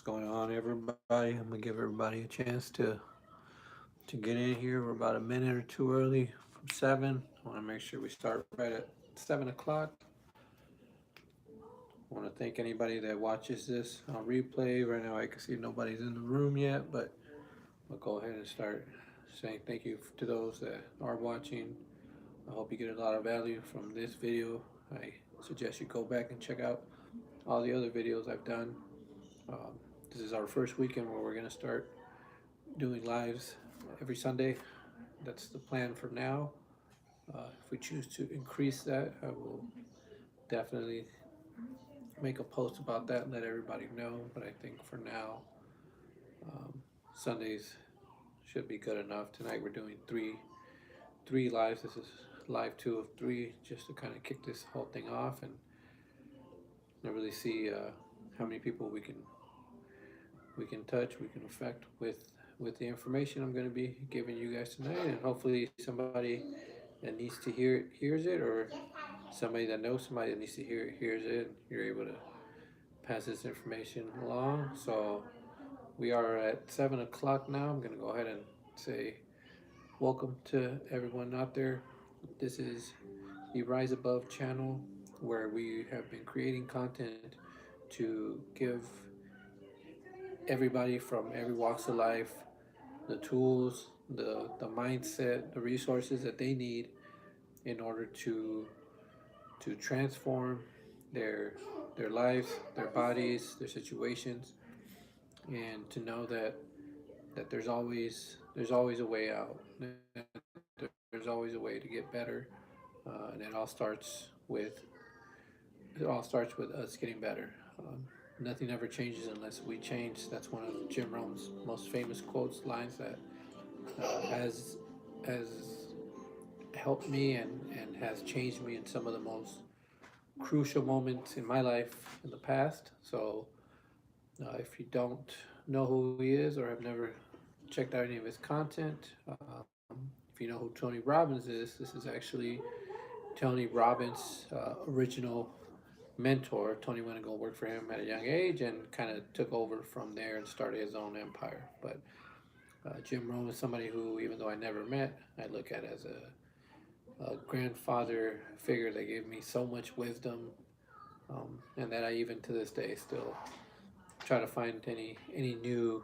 going on, everybody? I'm gonna give everybody a chance to get in here. We're about a minute or two early from 7. I want to make sure we start right at 7 o'clock. I want to thank anybody that watches this on replay. Right now, I can see nobody's in the room yet, but I'll go ahead and start saying thank you to those that are watching. I hope you get a lot of value from this video. I suggest you go back and check out all the other videos I've done. Um, this is our first weekend where we're going to start doing lives every Sunday. That's the plan for now. If we choose to increase that, I will definitely make a post about that and let everybody know. But I think for now, um, Sundays should be good enough. Tonight we're doing three lives. This is live 2 of 3, just to kind of kick this whole thing off and really see how many people we can touch, we can affect with the information I'm going to be giving you guys tonight, and hopefully somebody that needs to hear it hears it, or somebody that knows somebody that needs to hear it hears it. And you're able to pass this information along. So we are at 7 o'clock now. I'm going to go ahead and say welcome to everyone out there. This is the Rise Above channel, where we have been creating content to give everybody from every walks of life the tools, the mindset, the resources that they need in order to transform their their lives, their bodies, their situations, and to know that there's always a way out. There's always a way to get better, and it all starts with us getting better. Nothing ever changes unless we change. That's one of Jim Rohn's most famous quotes, lines that has helped me and has changed me in some of the most crucial moments in my life in the past. So if you don't know who he is or have never checked out any of his content, if you know who Tony Robbins is, this is actually Tony Robbins' original mentor. Tony went to go work for him at a young age and kind of took over from there and started his own empire. But Jim Rohn is somebody who, even though I never met, I look at as a grandfather figure that gave me so much wisdom, and that I even to this day still try to find any new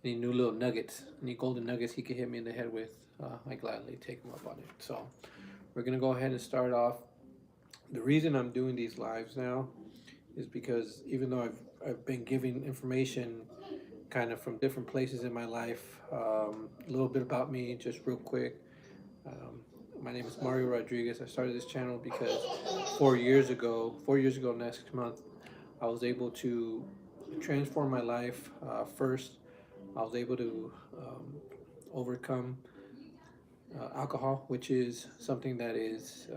little nuggets, any golden nuggets he could hit me in the head with. I gladly take him up on it. So we're gonna go ahead and start off. The reason I'm doing these lives now is because even though I've been giving information kind of from different places in my life, a little bit about me, just real quick. Um, my name is Mario Rodriguez. I started this channel because 4 years ago next month, I was able to transform my life. First, I was able to overcome alcohol, which is something that is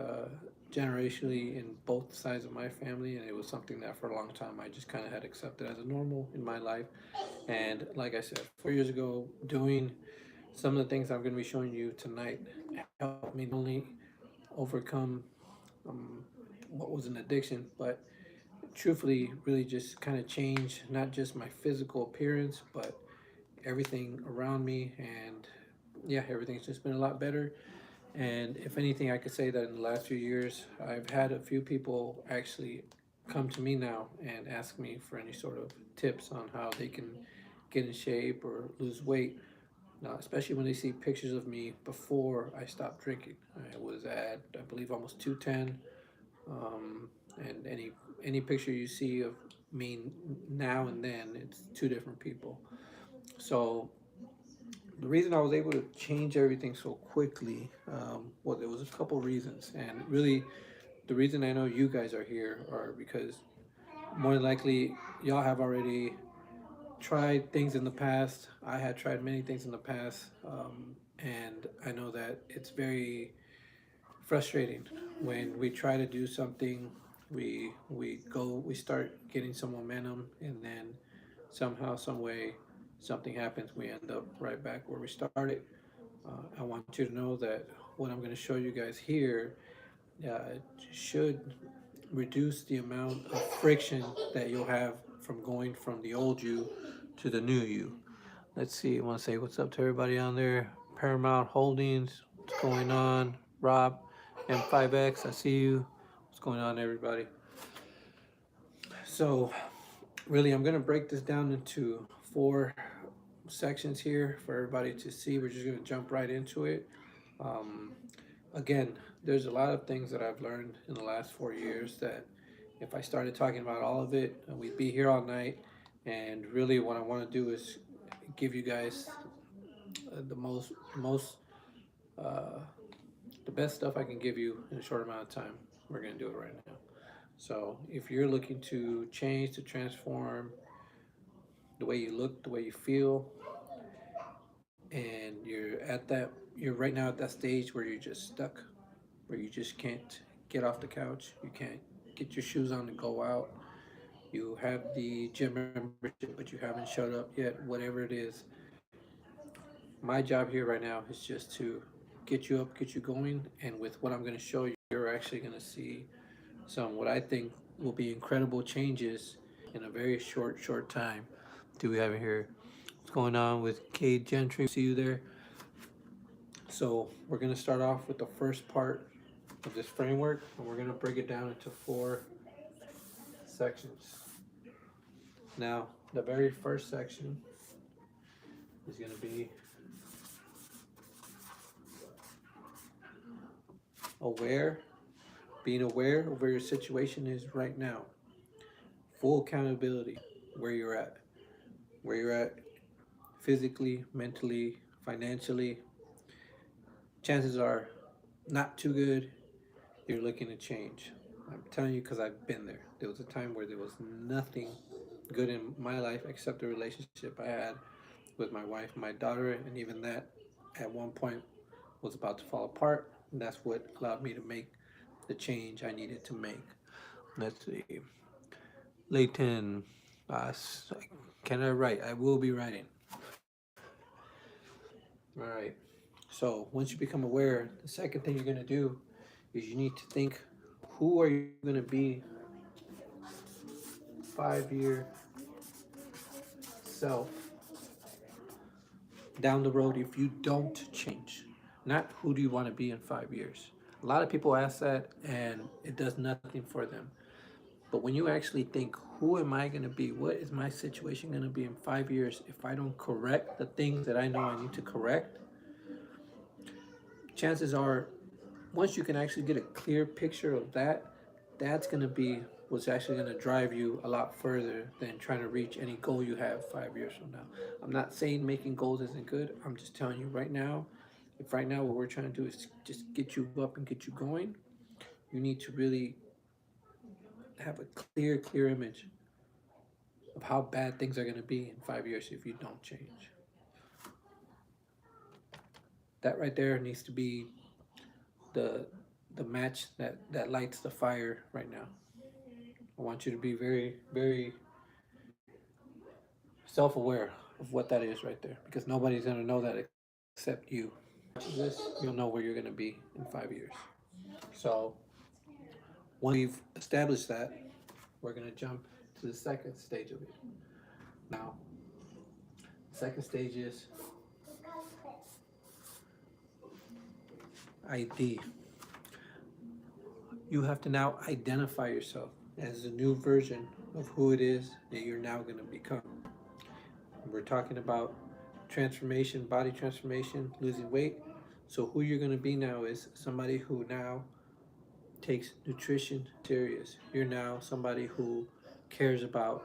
generationally in both sides of my family, and it was something that for a long time I just kind of had accepted as a normal in my life. And like I said, 4 years ago, doing some of the things I'm going to be showing you tonight helped me not only overcome um, what was an addiction, but truthfully, really just kind of change not just my physical appearance, but everything around me. And yeah, everything's just been a lot better. And if anything, I could say that in the last few years, I've had a few people actually come to me now and ask me for any sort of tips on how they can get in shape or lose weight. Especially when they see pictures of me before I stopped drinking. I was at, I believe, almost 210. Um, and any picture you see of me now and then, it's two different people. So the reason I was able to change everything so quickly, well, there was a couple reasons, and really, the reason I know you guys are here are because more than likely y'all have already tried things in the past. I had tried many things in the past, and I know that it's very frustrating when we try to do something. We start getting some momentum, and then somehow, some way, something happens. We end up right back where we started. I want you to know that what I'm going to show you guys here should reduce the amount of friction that you'll have from going from the old you to the new you. Let's see, I want to say what's up to everybody on there. Paramount Holdings, what's going on? Rob, M5X, I see you. What's going on, everybody? So, really, I'm going to break this down into four sections here for everybody to see. We're just going to jump right into it. Um, Again, there's a lot of things that I've learned in the last 4 years that if I started talking about all of it, we'd be here all night. And really, what I want to do is give you guys the most, uh, the best stuff I can give you in a short amount of time. We're gonna do it right now. So, if you're looking to change, to transform the way you look, the way you feel, and you're right now at that stage where you're just stuck, where you just can't get off the couch, you can't get your shoes on and go out. You have the gym membership, but you haven't showed up yet. Whatever it is, my job here right now is just to get you up, get you going, and with what I'm going to show you, you're actually going to see some what I think will be incredible changes in a very short time. Do we have it here? What's going on with Cade Gentry? See you there. So we're going to start off with the first part of this framework, and we're going to break it down into four sections. Now, the very first section is going to be aware, being aware of where your situation is right now. Full accountability, where you're at, where you're at physically, mentally, financially. Chances are not too good. You're looking to change. I'm telling you because I've been there. There was a time where there was nothing good in my life except the relationship I had with my wife, my daughter, and even that at one point was about to fall apart. And that's what allowed me to make the change I needed to make. Let's see. Leighton, uh, can I write? I will be writing. All right. So once you become aware, the second thing you're going to do is you need to think, who are you going to be 5 year self down the road if you don't change? Not who do you want to be in 5 years. A lot of people ask that and it does nothing for them. But when you actually think, who am I going to be? What is my situation going to be in 5 years if I don't correct the things that I know I need to correct? Chances are, once you can actually get a clear picture of that, that's going to be what's actually going to drive you a lot further than trying to reach any goal you have 5 years from now. I'm not saying making goals isn't good. I'm just telling you right now, if right now what we're trying to do is just get you up and get you going, you need to really have a clear image of how bad things are going to be in 5 years if you don't change. That right there needs to be the the match that lights the fire right now. I want you to be very self-aware of what that is right there, because nobody's going to know that except you. This, you'll know where you're going to be in 5 years. So once we've established that, we're going to jump to the second stage of it. Now, the second stage is ID. You have to now identify yourself as a new version of who it is that you're now going to become. We're talking about transformation, body transformation, losing weight. So who you're going to be now is somebody who now takes nutrition serious. You're now somebody who cares about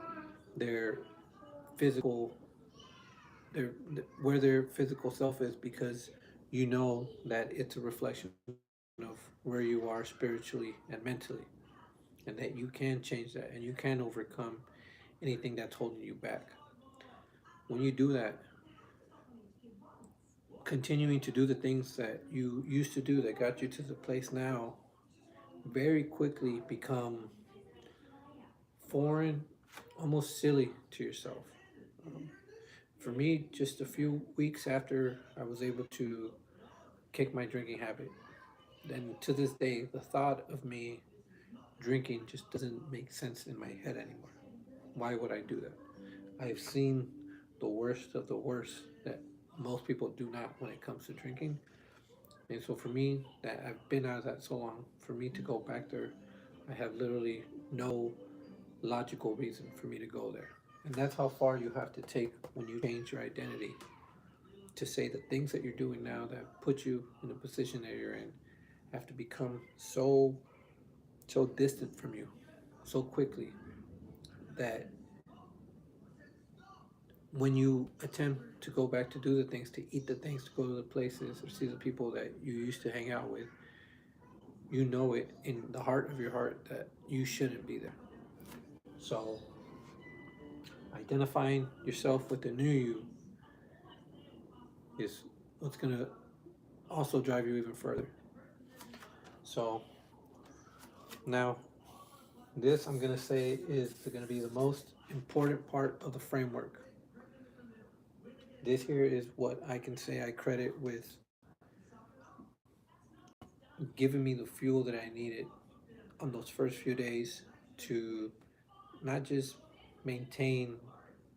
their physical, their where their physical self is, because you know that it's a reflection of where you are spiritually and mentally, and that you can change that and you can overcome anything that's holding you back. When you do that, continuing to do the things that you used to do that got you to the place now very quickly become foreign, almost silly to yourself. Um, for me, just a few weeks after I was able to kick my drinking habit, and to this day, the thought of me drinking just doesn't make sense in my head anymore. Why would I do that? I've seen the worst of the worst that most people do not when it comes to drinking. And so for me, that I've been out of that so long, for me to go back there, I have literally no logical reason for me to go there. And that's how far you have to take when you change your identity, to say the things that you're doing now that put you in the position that you're in have to become so distant from you so quickly that when you attempt to go back to do the things, to eat the things, to go to the places or see the people that you used to hang out with, you know it in the heart of your heart that you shouldn't be there. So identifying yourself with the new you is what's going to also drive you even further. So now, this I'm going to say is going to be the most important part of the framework. This here is what I can say I credit with giving me the fuel that I needed on those first few days to not just maintain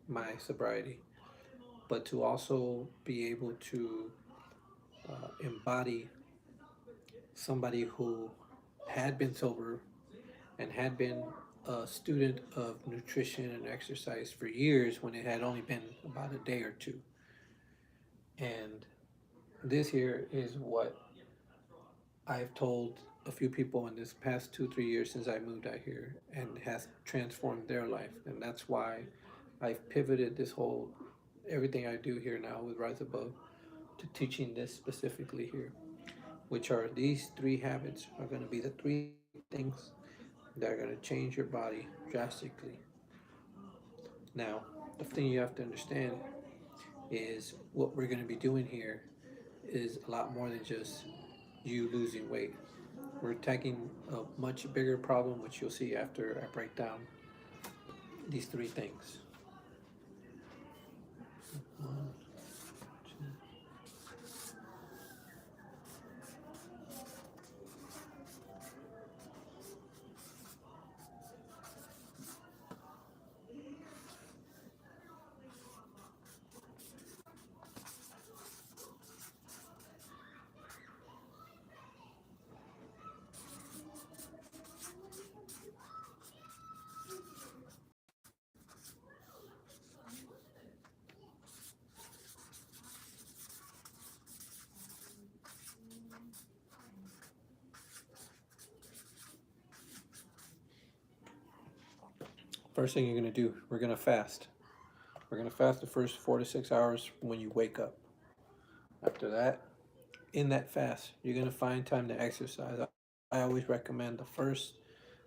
my sobriety, but to also be able to embody somebody who had been sober and had been a student of nutrition and exercise for years when it had only been about a day or two. And this here is what I've told a few people in this past 2, 3 years since I moved out here and has transformed their life. And that's why I've pivoted this whole everything I do here now with Rise Above to teaching this specifically here, which are these three habits are going to be the three things that are going to change your body drastically. Now, the thing you have to understand is what we're going to be doing here is a lot more than just you losing weight. We're tackling a much bigger problem, which you'll see after I break down these three things. One, two. First thing you're gonna do, we're gonna fast. We're gonna fast the first 4 to 6 hours when you wake up. After that, in that fast, you're gonna find time to exercise. I always recommend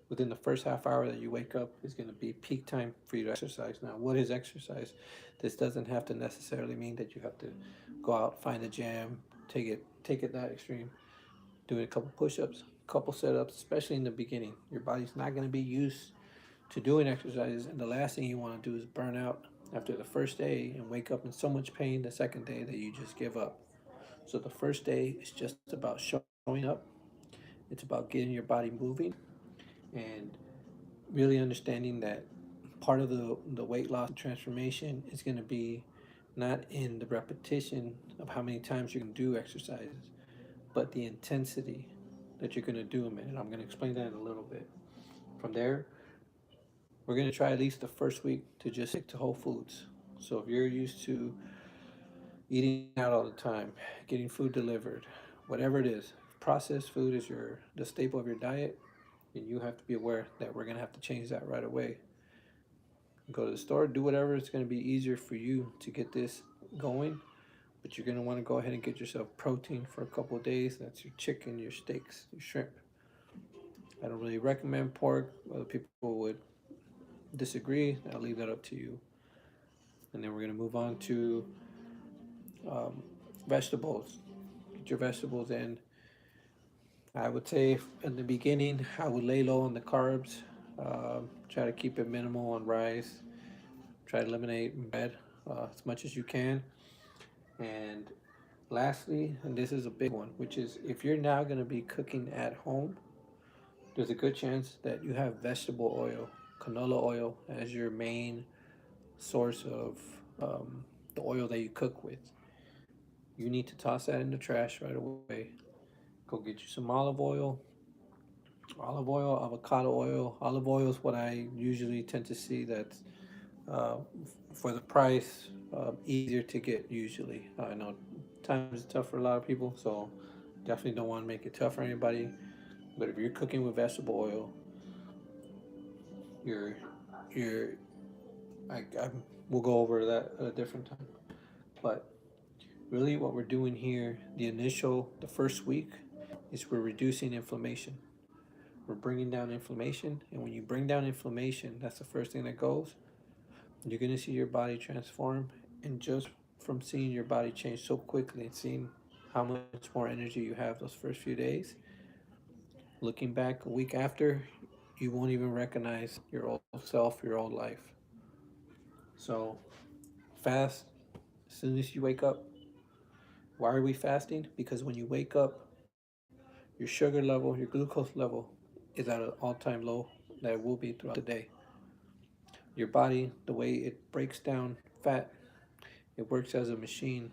within the first half hour that you wake up is gonna be peak time for you to exercise. Now, what is exercise? This doesn't have to necessarily mean that you have to go out, find a gym, take it that extreme. Doing a couple push-ups, a couple sit-ups, especially in the beginning. Your body's not gonna be used to doing exercises, and the last thing you want to do is burn out after the first day and wake up in so much pain the second day that you just give up. So the first day is just about showing up. It's about getting your body moving and really understanding that part of the weight loss and transformation is going to be not in the repetition of how many times you can do exercises, but the intensity that you're going to do them in. And I'm going to explain that in a little bit. From there, we're going to try at least the first week to just stick to whole foods. So if you're used to eating out all the time, getting food delivered, whatever it is, processed food is the staple of your diet, and you have to be aware that we're going to have to change that right away. Go to the store, do whatever it's going to be easier for you to get this going, but you're going to want to go ahead and get yourself protein for a couple of days. That's your chicken, your steaks, your shrimp. I don't really recommend pork. Other people would disagree. I'll leave that up to you. And then we're going to move on to um, vegetables. Get your vegetables in. I would say in the beginning, I would lay low on the carbs. Try to keep it minimal on rice. Try to eliminate bread as much as you can. And lastly, and this is a big one, which is if you're now going to be cooking at home, there's a good chance that you have vegetable oil canola oil as your main source of the oil that you cook with. You need to toss that in the trash right away. Go get you some olive oil, avocado oil. Olive oil is what I usually tend to see that's uh, for the price easier to get usually. I know times is tough for a lot of people, so definitely don't want to make it tough for anybody. But if you're cooking with vegetable oil, you're you're I we'll go over that at a different time. But really, what we're doing here, the first week, is we're reducing inflammation. We're bringing down inflammation, and when you bring down inflammation, that's the first thing that goes. You're gonna see your body transform, and just from seeing your body change so quickly and seeing how much more energy you have those first few days, looking back a week after, you won't even recognize your old self, your old life. So fast as soon as you wake up. Why are we fasting? Because when you wake up, your sugar level, your glucose level is at an all-time low that it will be throughout the day. Your body, the way it breaks down fat, it works as a machine.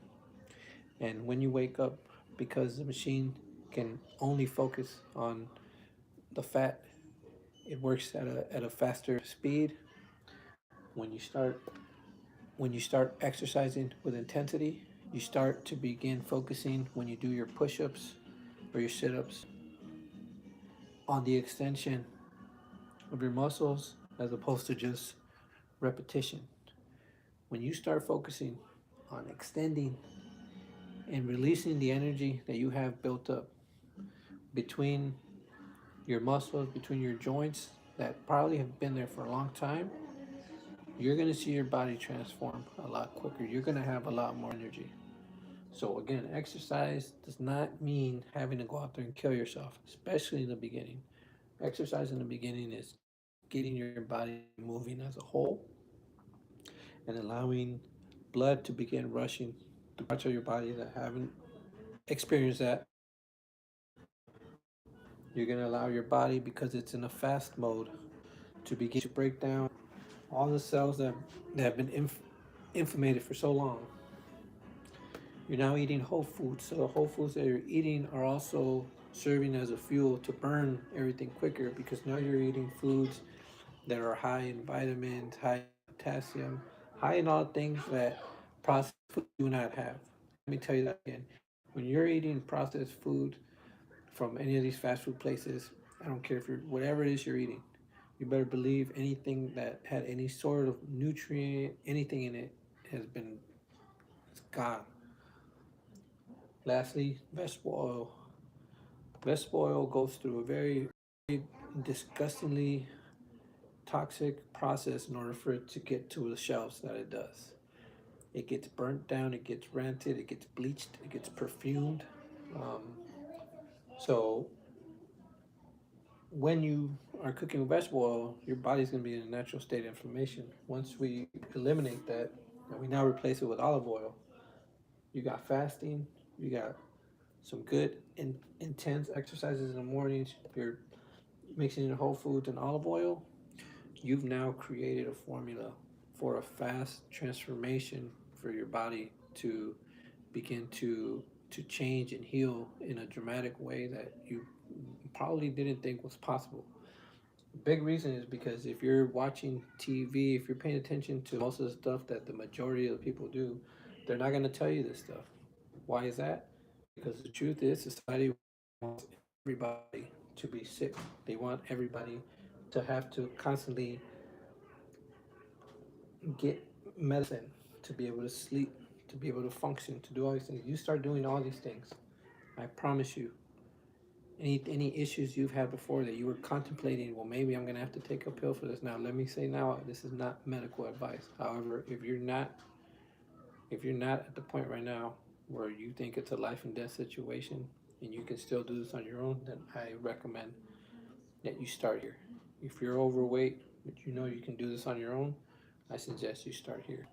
And when you wake up, because the machine can only focus on the fat, it works at a faster speed. When you start when you start exercising with intensity, you start to begin focusing when you do your push-ups or your sit-ups on the extension of your muscles as opposed to just repetition. When you start focusing on extending and releasing the energy that you have built up between your muscles, between your joints that probably have been there for a long time, you're going to see your body transform a lot quicker. You're going to have a lot more energy. So, again, exercise does not mean having to go out there and kill yourself, especially in the beginning. Exercise in the beginning is getting your body moving as a whole and allowing blood to begin rushing to parts of your body that haven't experienced that. You're going to allow your body, because it's in a fast mode, to begin to break down all the cells that have been inflamed for so long. You're now eating whole foods, so the whole foods that you're eating are also serving as a fuel to burn everything quicker, because now you're eating foods that are high in vitamins, high in potassium, high in all things that processed food do not have. Let me tell you that again. When you're eating processed food from any of these fast food places, I don't care if you're whatever it is you're eating, you better believe anything that had any sort of nutrient, anything in it, has been, it's gone. Lastly, vegetable oil. Vegetable oil goes through a very disgustingly toxic process in order for it to get to the shelves that it does. It gets burnt down, it gets rented, it gets bleached, it gets perfumed. Um, so when you are cooking with vegetable oil, your body's going to be in a natural state of inflammation. Once we eliminate that, and we now replace it with olive oil, you got fasting, you got some good intense exercises in the mornings, you're mixing in whole foods and olive oil, you've now created a formula for a fast transformation for your body to begin to change and heal in a dramatic way that you probably didn't think was possible. Big reason is because if you're watching TV, if you're paying attention to most of the stuff that the majority of the people do, they're not going to tell you this stuff. Why is that? Because the truth is, society wants everybody to be sick. They want everybody to have to constantly get medicine to be able to sleep, to be able to function, to do all these things. You start doing all these things, I promise you, any issues you've had before that you were contemplating, well, maybe I'm gonna have to take a pill for this. Now, let me say now, this is not medical advice. However, if you're not at the point right now where you think it's a life and death situation and you can still do this on your own, then I recommend that you start here. If you're overweight, but you know you can do this on your own, I suggest you start here.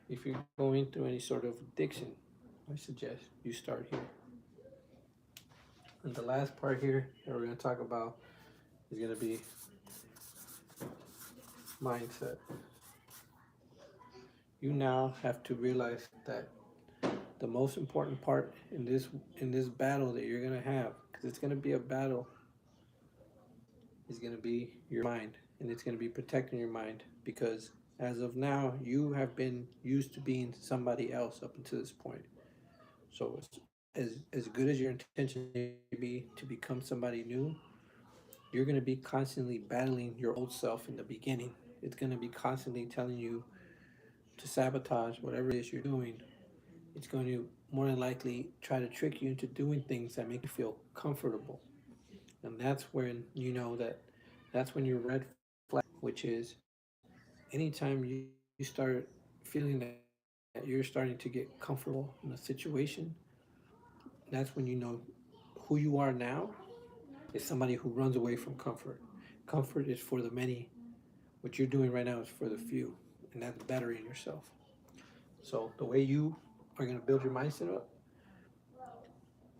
If you're going through any sort of addiction, I suggest you start here. And the last part here that we're going to talk about is going to be mindset, you now have to realize that the most important part in this battle that you're gonna have, because it's gonna be a battle, is gonna be your mind, and it's gonna be protecting your mind because as of now, you have been used to being somebody else up until this point. So as good as your intention may be to become somebody new, you're gonna be constantly battling your old self in the beginning. It's gonna be constantly telling you to sabotage whatever it is you're doing. It's going to more than likely try to trick you into doing things that make you feel comfortable. And that's when you know that that's when your red flag, which is anytime you start feeling that you're starting to get comfortable in a situation, that's when you know who you are now is somebody who runs away from comfort. Comfort is for the many. What you're doing right now is for the few, and that's bettering yourself. So the way you are going to build your mindset up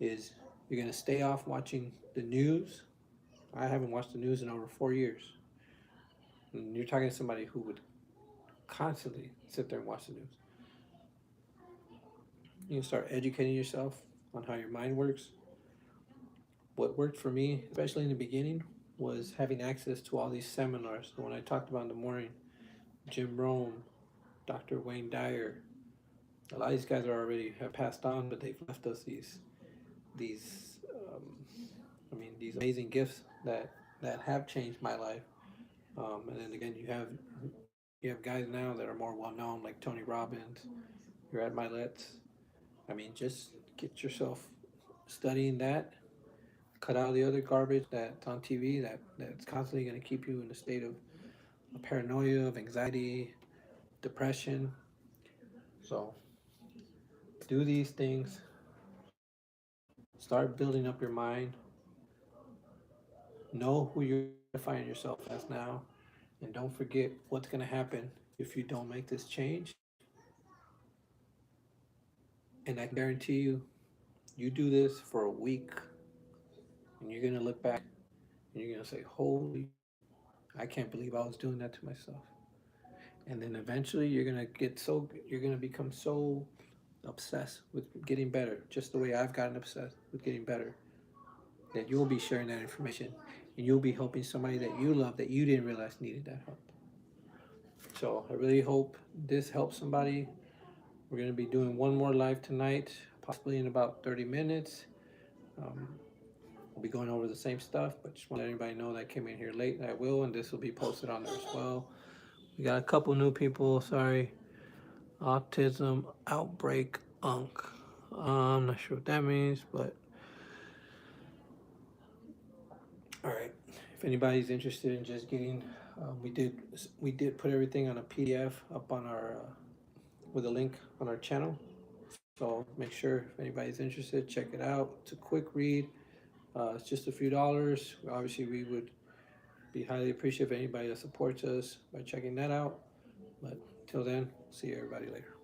is you're going to stay off watching the news. I haven't watched the news in over 4 years. And you're talking to somebody who would constantly sit there and watch the news. You can start educating yourself on how your mind works. What worked for me, especially in the beginning, was having access to all these seminars. The one I talked about in the morning, Jim Rome, Dr. Wayne Dyer. A lot of these guys are already have passed on, but they've left us these these amazing gifts that have changed my life. And then again, you have guys now that are more well known, like Tony Robbins. You're at Milet's. I mean, just get yourself studying that. Cut out the other garbage that's on TV that's constantly going to keep you in a state of paranoia, of anxiety, depression. So do these things. Start building up your mind. Know who you're identifying yourself as now, and don't forget what's going to happen if you don't make this change. And I can guarantee you, you do this for a week, and you're going to look back and you're going to say, holy, I can't believe I was doing that to myself. And then eventually you're going to become so obsessed with getting better, just the way I've gotten obsessed with getting better, that you'll be sharing that information and you'll be helping somebody that you love that you didn't realize needed that help. So I really hope this helps somebody. We're going to be doing one more live tonight, possibly in about 30 minutes. Um, we'll be going over the same stuff, but just want to let everybody know that I came in here late. I will, and this will be posted on there as well. We got a couple new people. Sorry. Autism outbreak unk. I'm not sure what that means, but all right. If anybody's interested in just getting, we did put everything on a PDF up on our with a link on our channel. So make sure if anybody's interested, check it out. It's a quick read. It's just a few dollars. Obviously, we would be highly appreciative of anybody that supports us by checking that out. But till then, see everybody later.